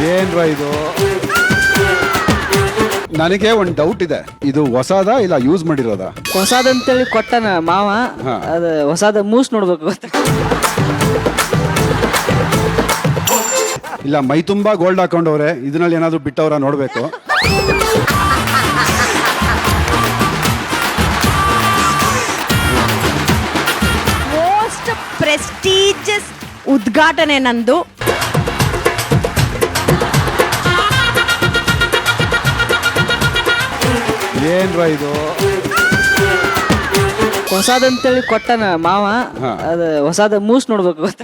ಏನ್ರ ಇದು? ನನಗೆ ಒಂದು ಡೌಟ್ ಇದೆ, ಇದು ಹೊಸದ ಇಲ್ಲ ಯೂಸ್ ಮಾಡಿರೋದಾ? ಹೊಸದಂತೇಳಿ ಕೊಟ್ಟನ ಮಾವ. ಹಾ. ಅದು ಹೊಸದ ಮೂಸ್ ನೋಡ್ಬೇಕು ಗೊತ್ತ. ಇಲ್ಲ ಮೈ ತುಂಬಾ ಗೋಲ್ಡ್ ಹಾಕೊಂಡವ್ರೆ, ಇದರಲ್ಲಿ ಏನಾದ್ರು ಬಿಟ್ಟವ್ರ ನೋಡ್ಬೇಕು. ಮೋಸ್ಟ್ ಪ್ರೆಸ್ಟೀಜಿಯಸ್ ಉದ್ಘಾಟನೆ ನಂದು. ಏನ್ರ ಇದು? ಹೊಸದಂತೇಳಿ ಕೊಟ್ಟನ ಮಾವ. ಹಾ. ಅದು ಹೊಸದ ಮೂಸ್ ನೋಡ್ಬೇಕು ಗೊತ್ತ.